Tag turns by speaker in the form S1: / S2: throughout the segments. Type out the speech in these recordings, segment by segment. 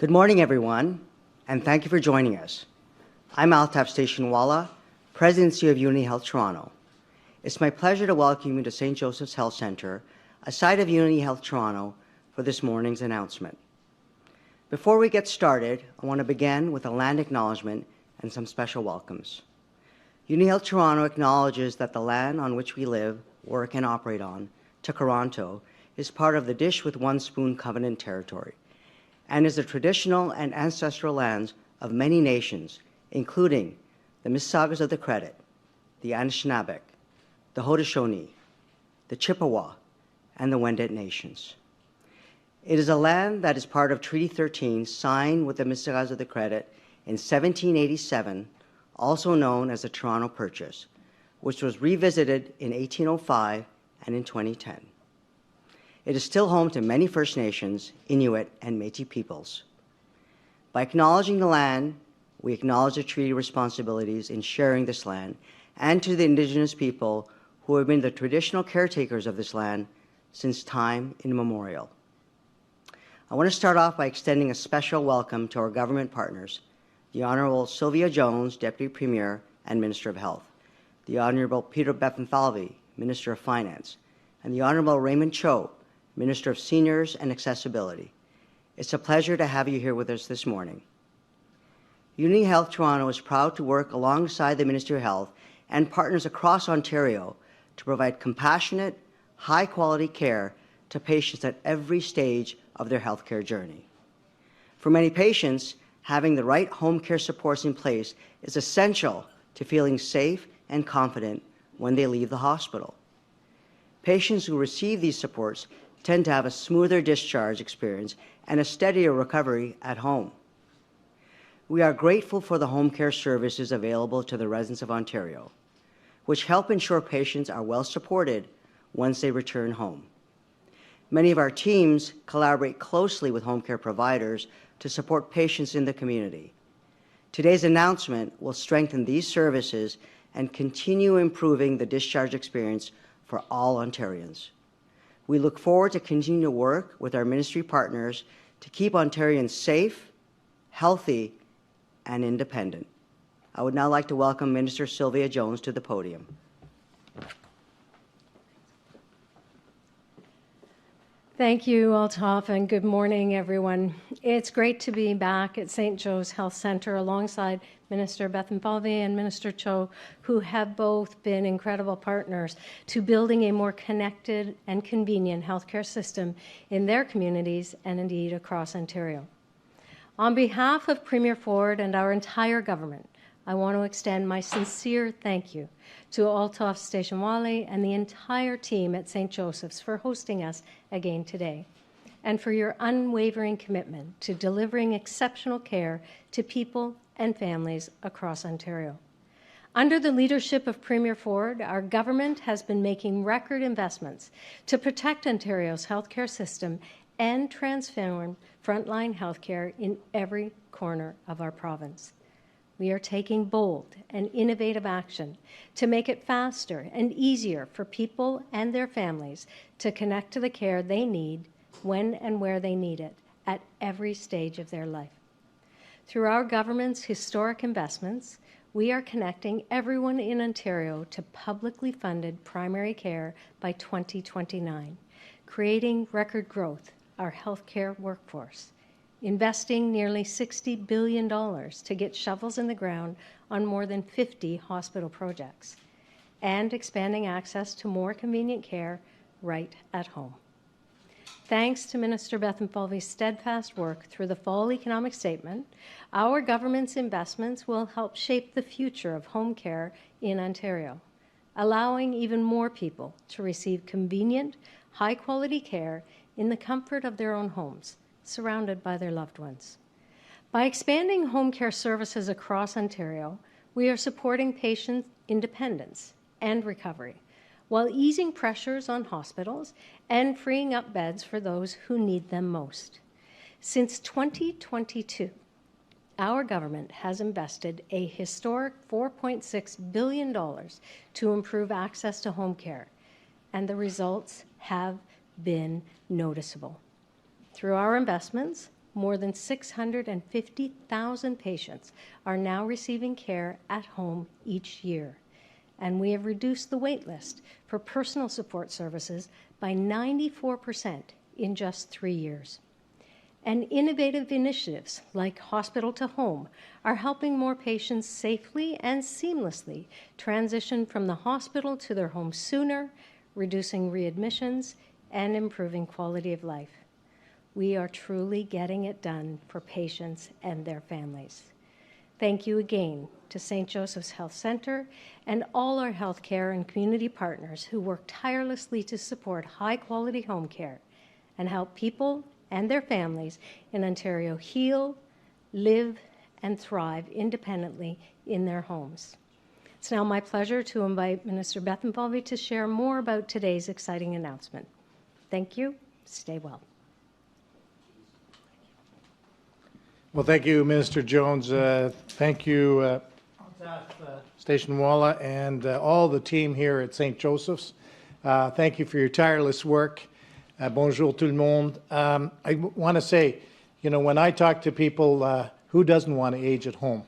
S1: Good morning, everyone, and thank you for joining us. I'm Altaf Stationwala, President and CEO of Unity Health Toronto. It's my pleasure to welcome you to St. Joseph's Health Centre, a site of Unity Health Toronto, for this morning's announcement. Before we get started, I want to begin with a land acknowledgement and some special welcomes. Unity Health Toronto acknowledges that the land on which we live, work, and operate on, Toronto, is part of the Dish with One Spoon Covenant territory, and is the traditional and ancestral lands of many nations, including the Mississaugas of the Credit, the Anishinaabe, the Haudenosaunee, the Chippewa, and the Wendat nations. It is a land that is part of Treaty 13 signed with the Mississaugas of the Credit in 1787, also known as the Toronto Purchase, which was revisited in 1805 and in 2010. It is still home to many First Nations, Inuit, and Métis peoples. By acknowledging the land, we acknowledge the treaty responsibilities in sharing this land and to the Indigenous people who have been the traditional caretakers of this land since time immemorial. I want to start off by extending a special welcome to our government partners, the Honourable Sylvia Jones, Deputy Premier and Minister of Health, the Honourable Peter Bethlenfalvy, Minister of Finance, and the Honourable Raymond, Minister of Seniors and Accessibility. It's a pleasure to have you here with us this morning. Unity Health Toronto is proud to work alongside the Ministry of Health and partners across Ontario to provide compassionate, high-quality care to patients at every stage of their healthcare journey. For many patients, having the right home care supports in place is essential to feeling safe and confident when they leave the hospital. Patients who receive these supports tend to have a smoother discharge experience and a steadier recovery at home. We are grateful for the home care services available to the residents of Ontario, which help ensure patients are well supported once they return home. Many of our teams collaborate closely with home care providers to support patients in the community. Today's announcement will strengthen these services and continue improving the discharge experience for all Ontarians. We look forward to continuing to work with our ministry partners to keep Ontarians safe, healthy, and independent. I would now like to welcome Minister Sylvia Jones to the podium.
S2: Thank you, Altaf, and good morning, everyone. It's great to be back at St. Joe's Health Centre alongside Minister Bethlenfalvy and Minister Cho, who have both been incredible partners to building a more connected and convenient healthcare system in their communities and indeed across Ontario. On behalf of Premier Ford and our entire government, I want to extend my sincere thank you to Altaf Stationwala and the entire team at St. Joseph's for hosting us again today, and for your unwavering commitment to delivering exceptional care to people and families across Ontario. Under the leadership of Premier Ford, our government has been making record investments to protect Ontario's healthcare system and transform frontline healthcare in every corner of our province. We are taking bold and innovative action to make it faster and easier for people and their families to connect to the care they need when and where they need it at every stage of their life. Through our government's historic investments, we are connecting everyone in Ontario to publicly funded primary care by 2029, creating record growth, our healthcare workforce, investing nearly $60 billion to get shovels in the ground on more than 50 hospital projects, and expanding access to more convenient care right at home. Thanks to Minister Bethlenfalvy's steadfast work through the Fall Economic Statement, our government's investments will help shape the future of home care in Ontario, allowing even more people to receive convenient, high-quality care in the comfort of their own homes, surrounded by their loved ones. By expanding home care services across Ontario, we are supporting patient independence and recovery, while easing pressures on hospitals and freeing up beds for those who need them most. Since 2022, our government has invested a historic $4.6 billion to improve access to home care, and the results have been noticeable. Through our investments, more than 650,000 patients are now receiving care at home each year. And we have reduced the wait list for personal support services by 94% in just 3 years. And innovative initiatives like Hospital to Home are helping more patients safely and seamlessly transition from the hospital to their home sooner, reducing readmissions and improving quality of life. We are truly getting it done for patients and their families. Thank you again to St. Joseph's Health Centre and all our healthcare and community partners who work tirelessly to support high-quality home care and help people and their families in Ontario heal, live, and thrive independently in their homes. It's now my pleasure to invite Minister Bethlenfalvy to share more about today's exciting announcement. Thank you. Stay well.
S3: Well, thank you, Minister Jones. Thank you, Station Walla, and all the team here at St. Joseph's. Thank you for your tireless work. Bonjour tout le monde. I want to say, you know, when I talk to people, who doesn't want to age at home?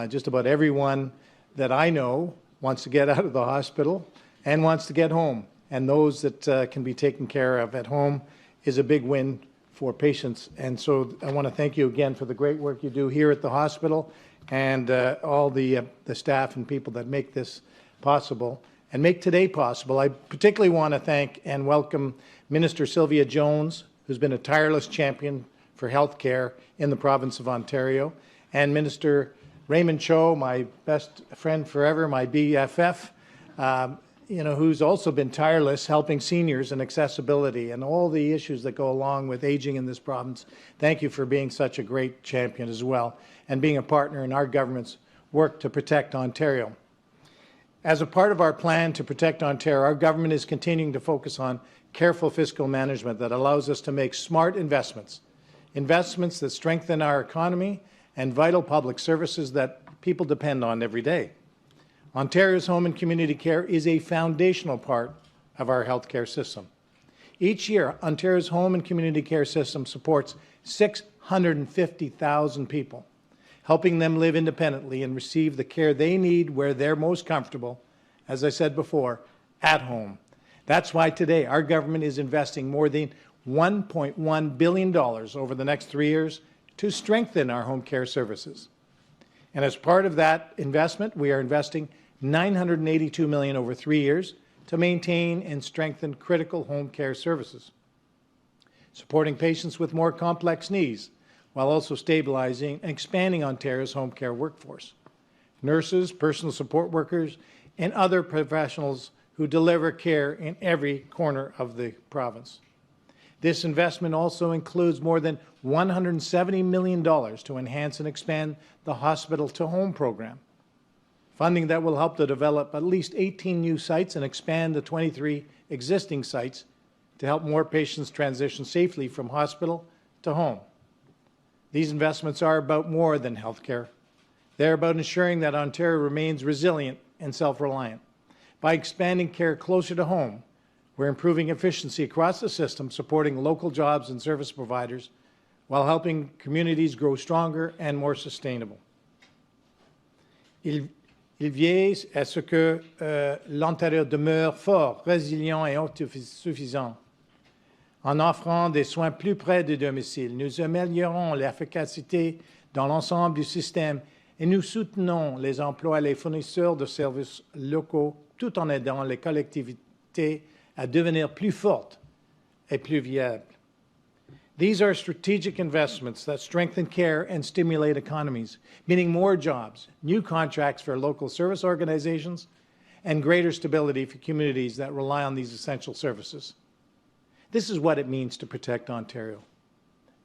S3: Just about everyone that I know wants to get out of the hospital and wants to get home. And those that can be taken care of at home is a big win for patients. And so I want to thank you again for the great work you do here at the hospital and all the staff and people that make this possible and make today possible. I particularly want to thank and welcome Minister Sylvia Jones, who's been a tireless champion for healthcare in the province of Ontario, and Minister Raymond Cho, my best friend forever, my BFF, who's also been tireless helping seniors and accessibility and all the issues that go along with aging in this province. Thank you for being such a great champion as well and being a partner in our government's work to protect Ontario. As a part of our plan to protect Ontario, our government is continuing to focus on careful fiscal management that allows us to make smart investments that strengthen our economy and vital public services that people depend on every day. Ontario's home and community care is a foundational part of our healthcare system. Each year, Ontario's home and community care system supports 650,000 people, helping them live independently and receive the care they need where they're most comfortable, as I said before, at home. That's why today our government is investing more than $1.1 billion over the next 3 years to strengthen our home care services. And as part of that investment, we are investing $982 million over 3 years to maintain and strengthen critical home care services, supporting patients with more complex needs, while also stabilizing and expanding Ontario's home care workforce. Nurses, personal support workers, and other professionals who deliver care in every corner of the province. This investment also includes more than $170 million to enhance and expand the Hospital to Home program, funding that will help to develop at least 18 new sites and expand the 23 existing sites to help more patients transition safely from hospital to home. These investments are about more than healthcare. They're about ensuring that Ontario remains resilient and self-reliant. By expanding care closer to home, we're improving efficiency across the system, supporting local jobs and service providers, while helping communities grow stronger and more sustainable. Il veille à ce que l'Ontario demeure fort, résilient et autosuffisant. En offrant des soins plus près du domicile, nous améliorons l'efficacité dans l'ensemble du système et nous soutenons les emplois et les fournisseurs de services locaux tout en aidant les collectivités à devenir plus fortes et plus viables. These are strategic investments that strengthen care and stimulate economies, meaning more jobs, new contracts for local service organizations, and greater stability for communities that rely on these essential services. This is what it means to protect Ontario,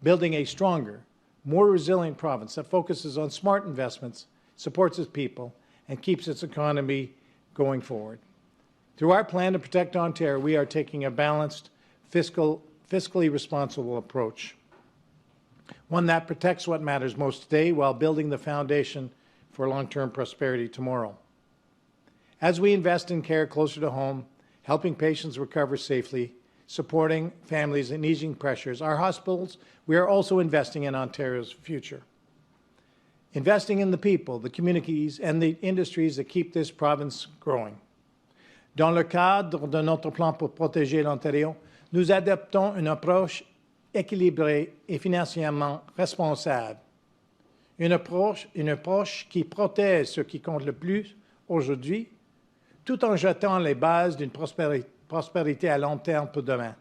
S3: building a stronger, more resilient province that focuses on smart investments, supports its people, and keeps its economy going forward. Through our plan to protect Ontario, we are taking a balanced, fiscally responsible approach, one that protects what matters most today while building the foundation for long-term prosperity tomorrow. As we invest in care closer to home, helping patients recover safely, supporting families in easing pressures. Our hospitals, we are also investing in Ontario's future. Investing in the people, the communities, and the industries that keep this province growing. Dans le cadre de notre plan pour protéger l'Ontario, nous adoptons une approche équilibrée et financièrement responsable. Une approche qui protège ce qui compte le plus aujourd'hui, tout en jetant les bases d'une prospérité à long terme pour demain.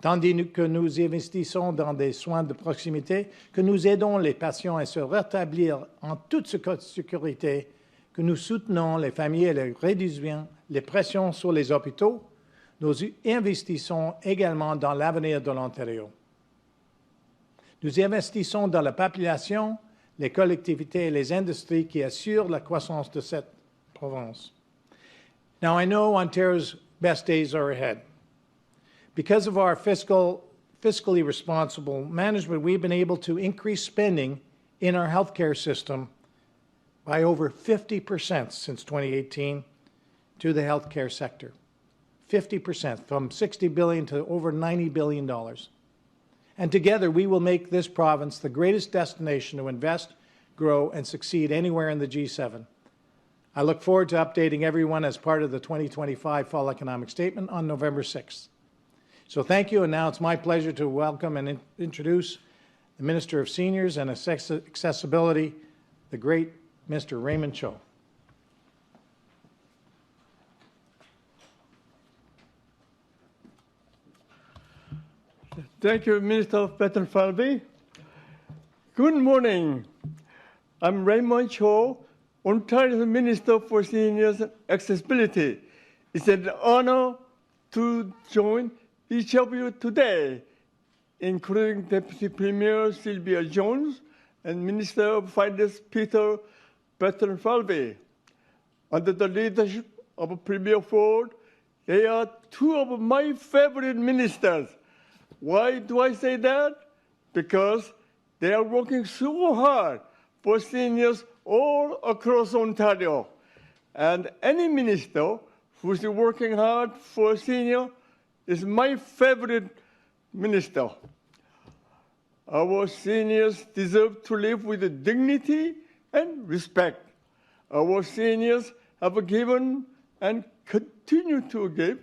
S3: Tandis que nous investissons dans des soins de proximité, que nous aidons les patients à se rétablir en toute sécurité, que nous soutenons les familles et réduisons les pressions sur les hôpitaux, nous investissons également dans l'avenir de l'Ontario. Nous investissons dans la population, les collectivités et les industries qui assurent la croissance de cette province. Now, I know Ontario's best days are ahead. Because of our fiscally responsible management, we've been able to increase spending in our healthcare system by over 50% since 2018 to the healthcare sector. 50%, from $60 billion to over $90 billion. And together, we will make this province the greatest destination to invest, grow, and succeed anywhere in the G7. I look forward to updating everyone as part of the 2025 Fall Economic Statement on November 6th. So thank you, and now it's my pleasure to welcome and introduce the Minister of Seniors and Accessibility, the great Mr. Raymond Cho.
S4: Thank you, Minister Bethlenfalvy. Good morning. I'm Raymond Cho, Ontario Minister for Seniors and Accessibility. It's an honor to join each of you today, including Deputy Premier Sylvia Jones and Minister of Finance Peter Bethlenfalvy. Under the leadership of Premier Ford, they are two of my favorite ministers. Why do I say that? Because they are working so hard for seniors all across Ontario. And any minister who's working hard for a senior is my favorite minister. Our seniors deserve to live with dignity and respect. Our seniors have given and continue to give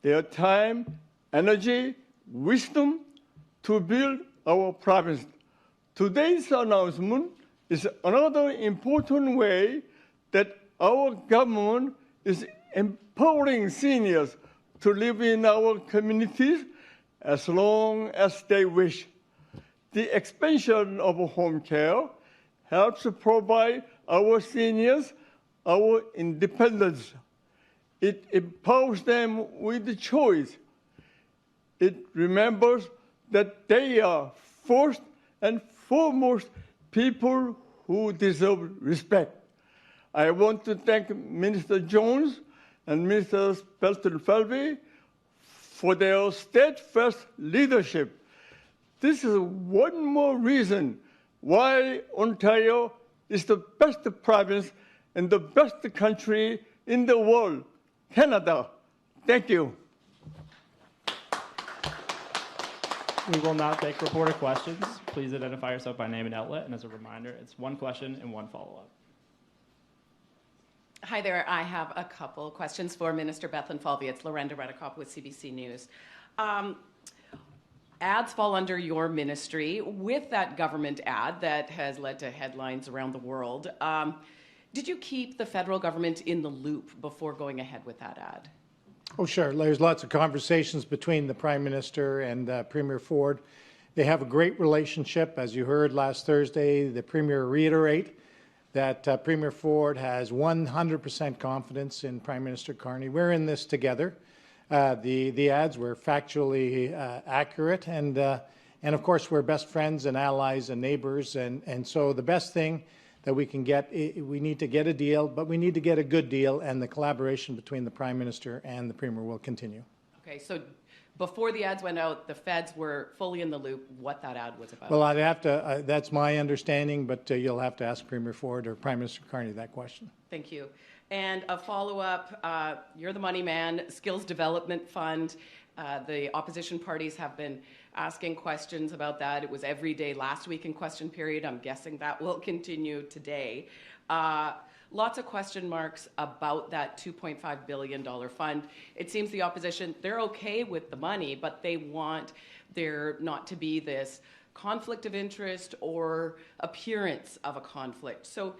S4: their time, energy, wisdom to build our province. Today's announcement is another important way that our government is empowering seniors to live in our communities as long as they wish. The expansion of home care helps provide our seniors our independence. It empowers them with choice. It remembers that they are first and foremost people who deserve respect. I want to thank Minister Jones and Minister Bethlenfalvy for their steadfast leadership. This is one more reason why Ontario is the best province and the best country in the world, Canada. Thank you.
S5: We will now take reporter questions. Please identify yourself by name and outlet. And as a reminder, it's one question and one follow-up.
S6: Hi there. I have a couple questions for Minister Bethlenfalvy. It's Lorenda Redekop with CBC News. Ads fall under your ministry. With that government ad that has led to headlines around the world, did you keep the federal government in the loop before going ahead with that ad?
S3: Oh, sure. There's lots of conversations between the Prime Minister and Premier Ford. They have a great relationship. As you heard last Thursday, the Premier reiterated that Premier Ford has 100% confidence in Prime Minister Carney. We're in this together. The ads were factually accurate, and of course we're best friends and allies and neighbors, and so the best thing that we can get, we need to get a deal, but we need to get a good deal, and the collaboration between the Prime Minister and the Premier will continue.
S6: Okay, so before the ads went out, the feds were fully in the loop what that ad was about.
S3: Well, I'd have to, that's my understanding, but you'll have to ask Premier Ford or Prime Minister Carney that question.
S6: Thank you. And a follow-up, you're the money man, Skills Development Fund. The opposition parties have been asking questions about that. It was every day last week in question period. I'm guessing that will continue today. Lots of question marks about that $2.5 billion fund. It seems the opposition, they're okay with the money, but they want there not to be this conflict of interest or appearance of a conflict. So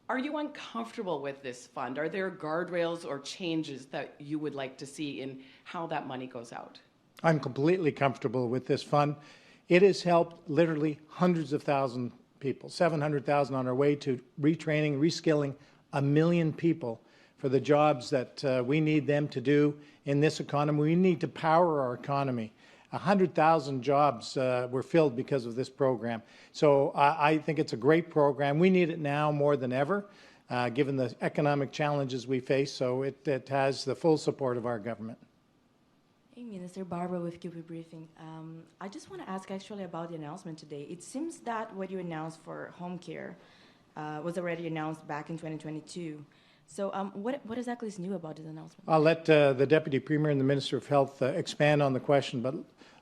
S6: are you uncomfortable with this fund? Are there guardrails or changes that you would like to see in how that money goes out?
S3: I'm completely comfortable with this fund. It has helped literally hundreds of thousands of people, 700,000 on our way to retraining, reskilling 1 million people for the jobs that we need them to do in this economy. We need to power our economy. 100,000 jobs were filled because of this program. So I think it's a great program. We need it now more than ever, given the economic challenges we face. So it has the full support of our government.
S7: Hey, Minister, Barbara with QP Briefing. I just want to ask actually about the announcement today. It seems that what you announced for home care was already announced back in 2022. So what exactly is new about this announcement?
S3: I'll let the Deputy Premier and the Minister of Health expand on the question. But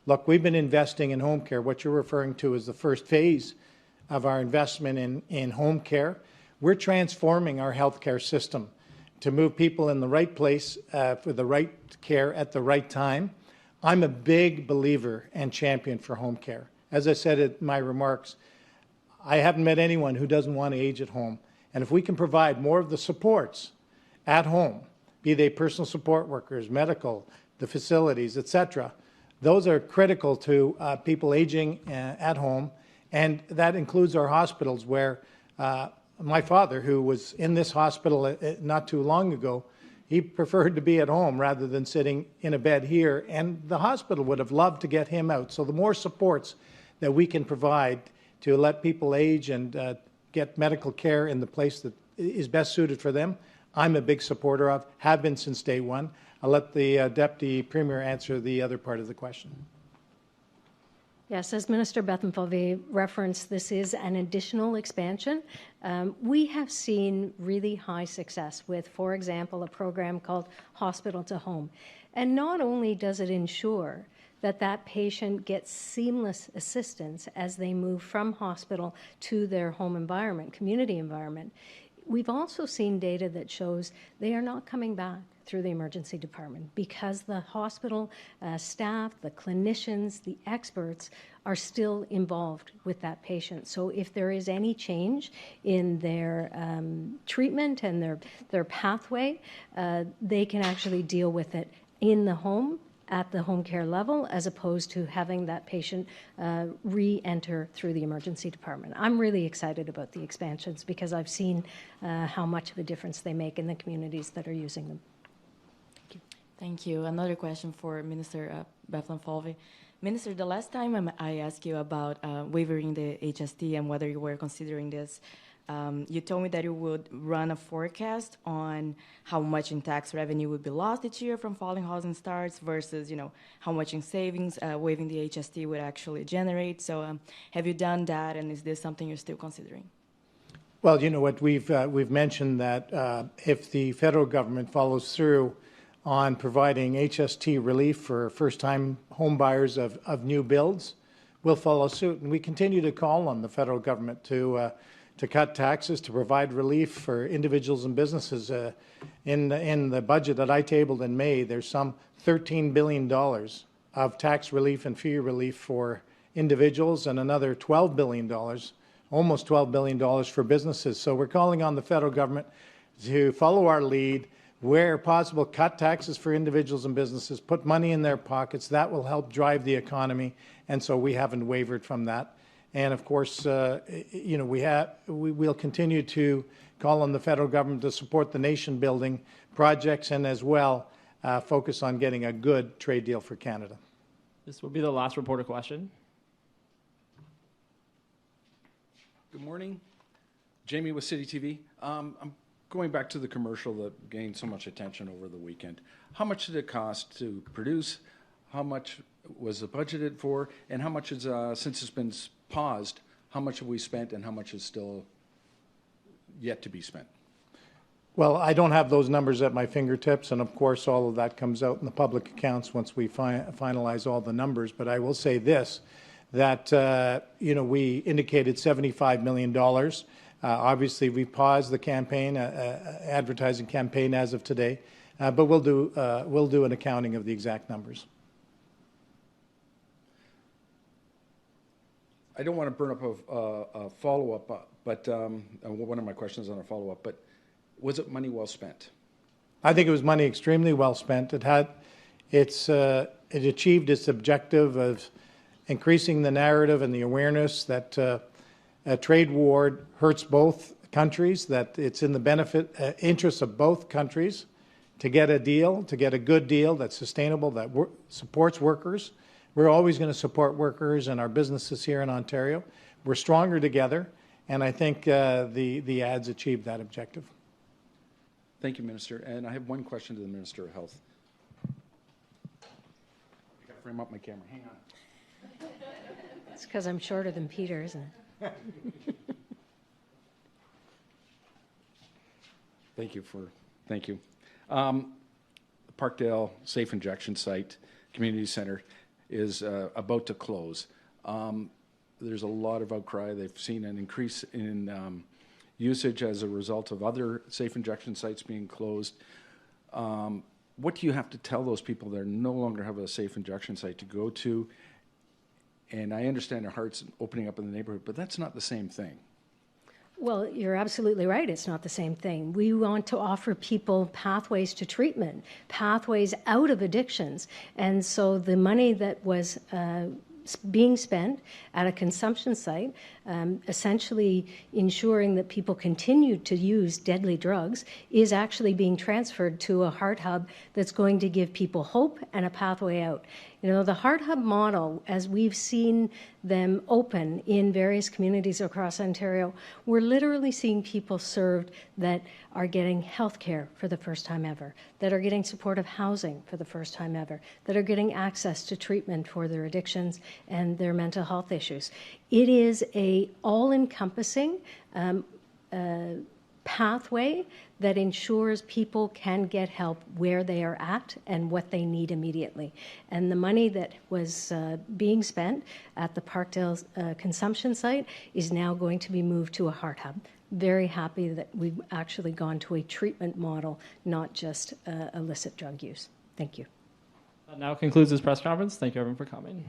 S3: look, we've been investing in home care. What you're referring to is the first phase of our investment in home care. We're transforming our healthcare system to move people in the right place for the right care at the right time. I'm a big believer and champion for home care. As I said in my remarks, I haven't met anyone who doesn't want to age at home. And if we can provide more of the supports at home, be they personal support workers, medical, the facilities, etc., those are critical to people aging at home. And that includes our hospitals where my father, who was in this hospital not too long ago, he preferred to be at home rather than sitting in a bed here. And the hospital would have loved to get him out. So the more supports that we can provide to let people age and get medical care in the place that is best suited for them, I'm a big supporter of, have been since day one. I'll let the Deputy Premier answer the other part of the question.
S2: Yes, as Minister Bethlenfalvy referenced, this is an additional expansion. We have seen really high success with, for example, a program called Hospital to Home. And not only does it ensure that that patient gets seamless assistance as they move from hospital to their home environment, community environment, we've also seen data that shows they are not coming back through the emergency department because the hospital staff, the clinicians, the experts are still involved with that patient. So if there is any change in their treatment and their pathway, they can actually deal with it in the home at the home care level, as opposed to having that patient re-enter through the emergency department. I'm really excited about the expansions because I've seen how much of a difference they make in the communities that are using them.
S7: Thank you. Another question for Minister Bethlenfalvy. Minister, the last time I asked you about waiving the HST and whether you were considering this, you told me that you would run a forecast on how much in tax revenue would be lost each year from falling housing starts versus, how much in savings waiving the HST would actually generate. So have you done that, and is this something you're still considering?
S3: Well, you know what, we've mentioned that if the federal government follows through on providing HST relief for first-time home buyers of new builds, we'll follow suit. And we continue to call on the federal government to cut taxes, to provide relief for individuals and businesses. In the budget that I tabled in May, there's some $13 billion of tax relief and fee relief for individuals and another $12 billion, almost $12 billion for businesses. So we're calling on the federal government to follow our lead, where possible, cut taxes for individuals and businesses, put money in their pockets. That will help drive the economy, and so we haven't wavered from that. And of course, we'll continue to call on the federal government to support the nation-building projects and as well focus on getting a good trade deal for Canada.
S5: This will be the last reporter question.
S8: Good morning. Jamie with City TV. I'm going back to the commercial that gained so much attention over the weekend. How much did it cost to produce? How much was it budgeted for? And how much is, since it's been paused, how much have we spent and how much is still yet to be spent?
S3: Well, I don't have those numbers at my fingertips, and of course, all of that comes out in the public accounts once we finalize all the numbers. But I will say this, that, we indicated $75 million. Obviously, we paused the campaign, advertising campaign as of today, but we'll do an accounting of the exact numbers.
S8: I don't want to burn up a follow-up, but one of my questions on a follow-up, but was it money well spent?
S3: I think it was money extremely well spent. It achieved its objective of increasing the narrative and the awareness that a trade war hurts both countries, that it's in the interests of both countries to get a deal, to get a good deal that's sustainable, that supports workers. We're always going to support workers and our businesses here in Ontario. We're stronger together, and I think the ads achieved that objective.
S8: Thank you, Minister. And I have one question to the Minister of Health. I got to frame up my camera. Hang on.
S2: It's because I'm shorter than Peter, isn't it?
S8: Thank you. The Parkdale Safe Injection Site Community Center is about to close. There's a lot of outcry. They've seen an increase in usage as a result of other safe injection sites being closed. What do you have to tell those people that no longer have a safe injection site to go to? And I understand their heart's opening up in the neighborhood, but that's not the same thing.
S2: Well, you're absolutely right. It's not the same thing. We want to offer people pathways to treatment, pathways out of addictions. And so the money that was being spent at a consumption site, essentially ensuring that people continue to use deadly drugs, is actually being transferred to a heart hub that's going to give people hope and a pathway out. The heart hub model, as we've seen them open in various communities across Ontario, we're literally seeing people served that are getting health care for the first time ever, that are getting supportive housing for the first time ever, that are getting access to treatment for their addictions and their mental health issues. It is a all-encompassing pathway that ensures people can get help where they are at and what they need immediately. And the money that was being spent at the Parkdale consumption site is now going to be moved to a heart hub. Very happy that we've actually gone to a treatment model, not just illicit drug use. Thank you.
S5: That now concludes this press conference. Thank you, everyone, for coming.